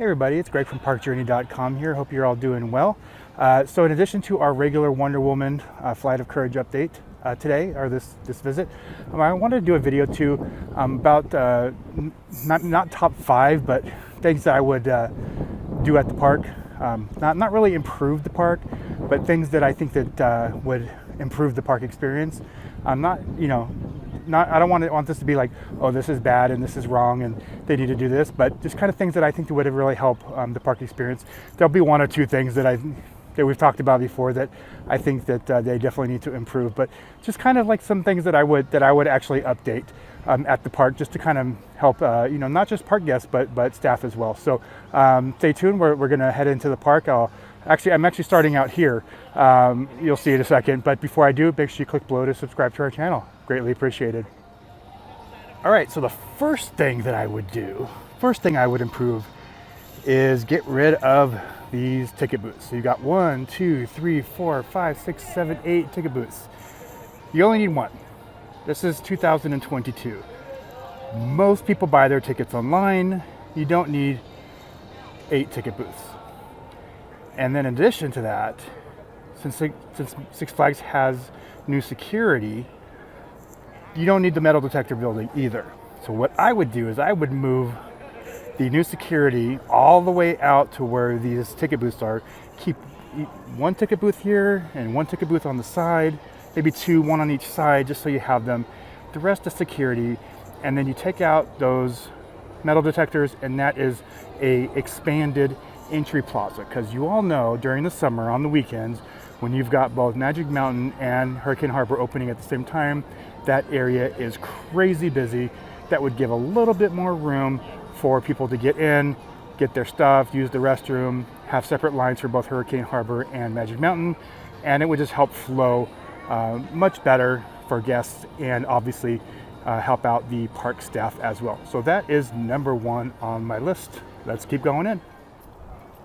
Hey everybody, it's Greg from ParkJourney.com here. Hope you're all doing well. So in addition to our regular Wonder Woman Flight of Courage update today, or this visit, I wanted to do a video too about not top 5, but things that I would do at the park. Not really improve the park, but things that I think that would improve the park experience. I don't want this to be like, oh, this is bad and this is wrong and they need to do this, but just kind of things that I think that would really help the park experience. There'll be one or two things that we've talked about before that I think that they definitely need to improve, but just kind of like some things that I would actually update at the park, just to kind of help not just park guests but staff as well. So stay tuned. We're gonna head into the park. I'm actually starting out here. You'll see in a second, but before I do, make sure you click below to subscribe to our channel. Greatly appreciated. All right, so the first thing I would improve is get rid of these ticket booths. So you got 1, 2, 3, 4, 5, 6, 7, 8 ticket booths. You only need one. This is 2022. Most people buy their tickets online. You don't need 8 ticket booths. And then in addition to that, since Six Flags has new security, you don't need the metal detector building either. So what I would do is I would move the new security all the way out to where these ticket booths are. Keep one ticket booth here and one ticket booth on the side, maybe 2, 1 on each side, just so you have them. The rest is security, and then you take out those metal detectors, and that is a expanded entry plaza, because you all know during the summer on the weekends when you've got both Magic Mountain and Hurricane Harbor opening at the same time, that area is crazy busy. That would give a little bit more room for people to get in, get their stuff, use the restroom, have separate lines for both Hurricane Harbor and Magic Mountain, and it would just help flow much better for guests, and obviously help out the park staff as well. So that is number 1 on my list. Let's keep going in.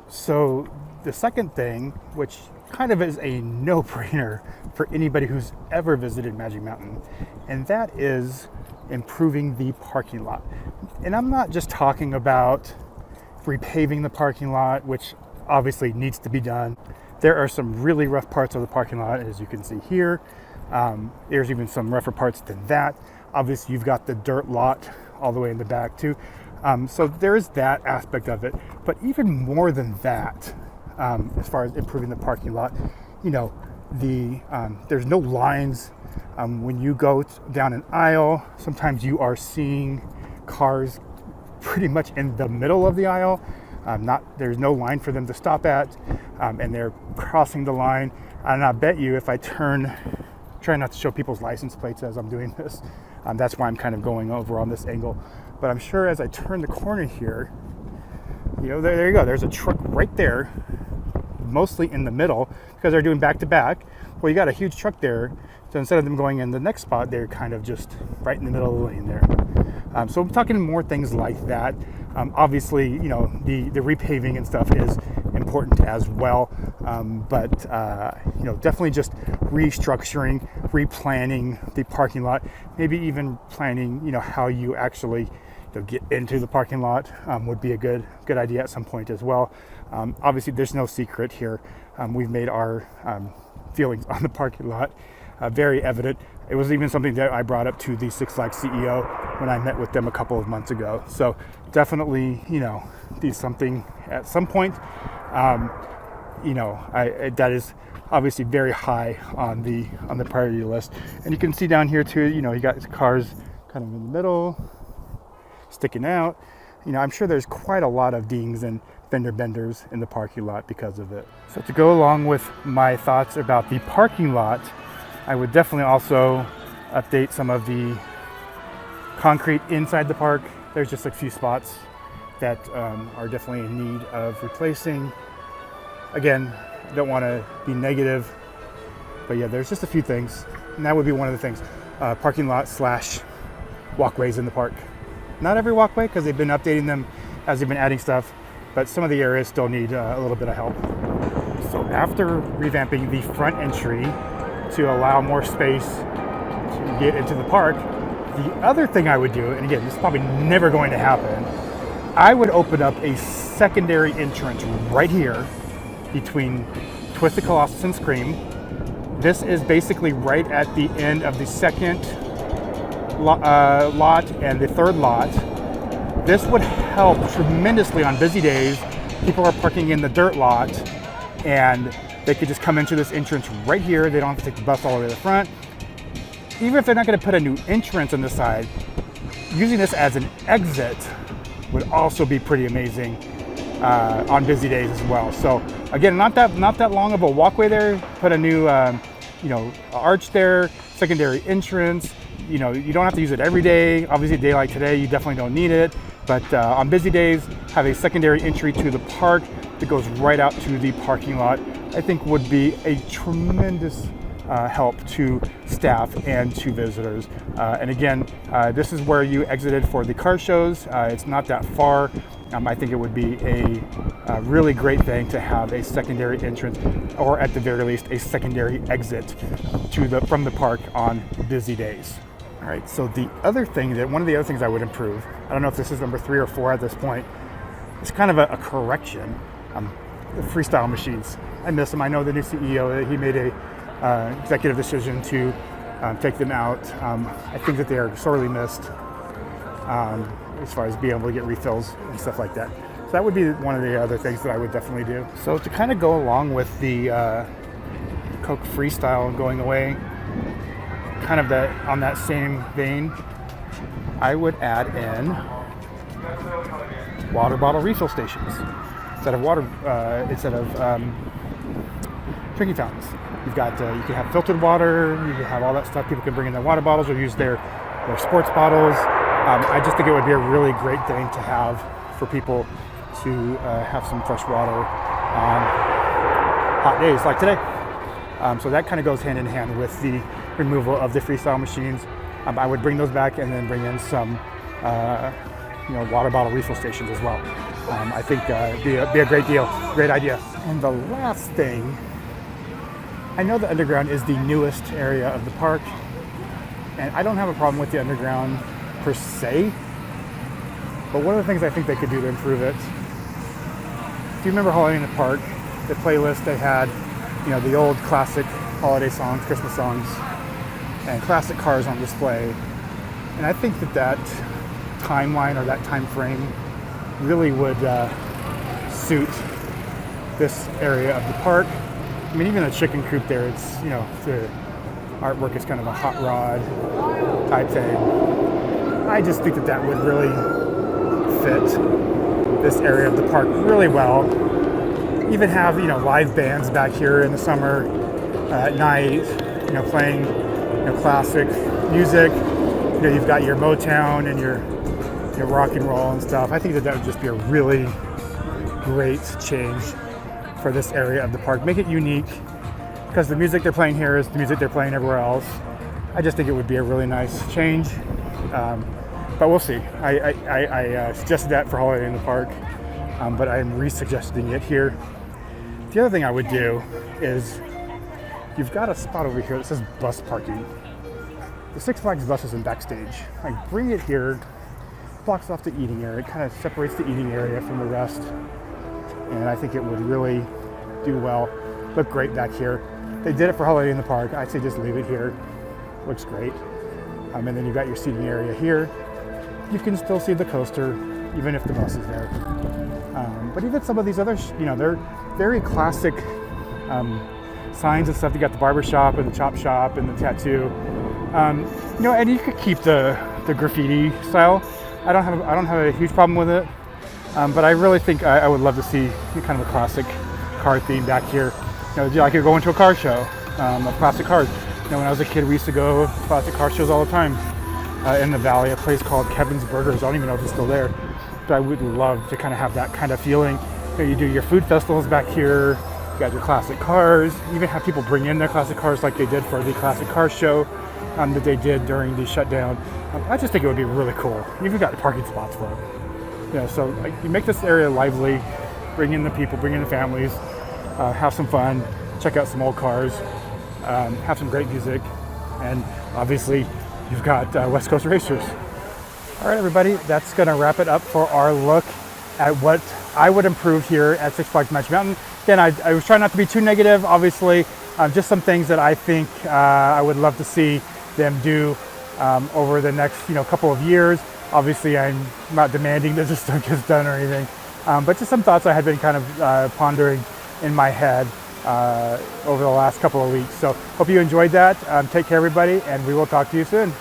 So the second thing, which kind of is a no-brainer for anybody who's ever visited Magic Mountain, and that is improving the parking lot. And I'm not just talking about repaving the parking lot, which obviously needs to be done. There are some really rough parts of the parking lot, as you can see here. There's even some rougher parts than that. Obviously, you've got the dirt lot all the way in the back too. So there is that aspect of it. But even more than that, as far as improving the parking lot, there's no lines. When you go down an aisle, sometimes you are seeing cars pretty much in the middle of the aisle. There's no line for them to stop at, and they're crossing the line. And I bet you if I try not to show people's license plates as I'm doing this, that's why I'm kind of going over on this angle. But I'm sure as I turn the corner here, there you go. There's a truck right there, mostly in the middle, because they're doing back to back. Well, you got a huge truck there. So instead of them going in the next spot, they're kind of just right in the middle of the lane there. So I'm talking more things like that. Obviously, the repaving and stuff is important as well. But definitely just restructuring, replanning the parking lot, maybe even planning, how you actually get into the parking lot would be a good idea at some point as well. Obviously, there's no secret here. We've made our feelings on the parking lot very evident. It was even something that I brought up to the Six Flags CEO when I met with them a couple of months ago. So definitely, do something at some point. That is obviously very high on the priority list. And you can see down here too, you got cars kind of in the middle, sticking out. I'm sure there's quite a lot of dings and fender benders in the parking lot because of it. So to go along with my thoughts about the parking lot, I would definitely also update some of the concrete inside the park. There's just a few spots that are definitely in need of replacing. Again, don't want to be negative, but yeah, there's just a few things, and that would be one of the things. Parking lot / walkways in the park. Not every walkway, because they've been updating them as they've been adding stuff, but some of the areas still need a little bit of help. So after revamping the front entry to allow more space to get into the park, the other thing I would do, and again, this is probably never going to happen, I would open up a secondary entrance right here between Twisted Colossus and Scream. This is basically right at the end of the second lot and the third lot. This would help tremendously on busy days. People are parking in the dirt lot and they could just come into this entrance right here. They don't have to take the bus all the way to the front. Even if they're not going to put a new entrance on the side, using this as an exit would also be pretty amazing on busy days as well. So again, not that long of a walkway there. Put a new arch there, secondary entrance. You don't have to use it every day. Obviously, a day like today, you definitely don't need it. But on busy days, have a secondary entry to the park that goes right out to the parking lot. I think would be a tremendous help to staff and to visitors. And again, this is where you exited for the car shows. It's not that far. I think it would be a really great thing to have a secondary entrance, or at the very least, a secondary exit from the park on busy days. All right, so one of the other things I would improve, I don't know if this is number 3 or 4 at this point, it's kind of a correction. The Freestyle Machines, I miss them. I know the new CEO, he made a executive decision to take them out. I think that they are sorely missed as far as being able to get refills and stuff like that. So that would be one of the other things that I would definitely do. So to kind of go along with the Coke Freestyle going away, kind of on that same vein, I would add in water bottle refill stations instead of drinking fountains. You've got you can have filtered water, you can have all that stuff. People can bring in their water bottles or use their sports bottles. I just think it would be a really great thing to have for people to have some fresh water on hot days like today. So that kind of goes hand in hand with the removal of the Freestyle Machines. I would bring those back and then bring in some water bottle refill stations as well. I think it'd be a great deal, great idea. And the last thing, I know the underground is the newest area of the park, and I don't have a problem with the underground per se, but one of the things I think they could do to improve it, if you remember Holiday in the Park, the playlist they had, the old classic holiday songs, Christmas songs, and classic cars on display. And I think that timeline or that time frame really would suit this area of the park. I mean, even the chicken coop there, it's, the artwork is kind of a hot rod type thing. I just think that would really fit this area of the park really well. Even have, live bands back here in the summer at night, playing, classic music. You've got your Motown and your rock and roll and stuff. I think that would just be a really great change for this area of the park. Make it unique, because the music they're playing here is the music they're playing everywhere else. I just think it would be a really nice change, but we'll see. I suggested that for Holiday in the Park, but I'm re-suggesting it here. The other thing I would do is, you've got a spot over here that says bus parking. The Six Flags bus is in backstage. Bring it here, blocks off the eating area, it kind of separates the eating area from the rest. And I think it would really do well, look great back here. They did it for Holiday in the Park. I'd say just leave it here. Looks great. And then you've got your seating area here. You can still see the coaster, even if the bus is there. But even some of these other, they're very classic signs and stuff. You got the barber shop and the chop shop and the tattoo. And you could keep the graffiti style. I don't have a huge problem with it. But I really think I would love to see kind of a classic car theme back here. I could go into a car show of classic cars. When I was a kid, we used to go to classic car shows all the time in the valley, a place called Kevin's Burgers. I don't even know if it's still there, but I would love to kind of have that kind of feeling. You do your food festivals back here, you got your classic cars, you even have people bring in their classic cars like they did for the classic car show that they did during the shutdown. I just think it would be really cool. You even got parking spots for it. So you make this area lively, bring in the people, bring in the families, have some fun, check out some old cars, have some great music, and obviously you've got West Coast Racers. All right, everybody, that's going to wrap it up for our look at what I would improve here at Six Flags Magic Mountain. Again, I was trying not to be too negative, obviously, just some things that I think I would love to see them do over the next couple of years. Obviously, I'm not demanding that this stuff gets done or anything, but just some thoughts I had been kind of pondering in my head over the last couple of weeks. So hope you enjoyed that. Take care, everybody, and we will talk to you soon.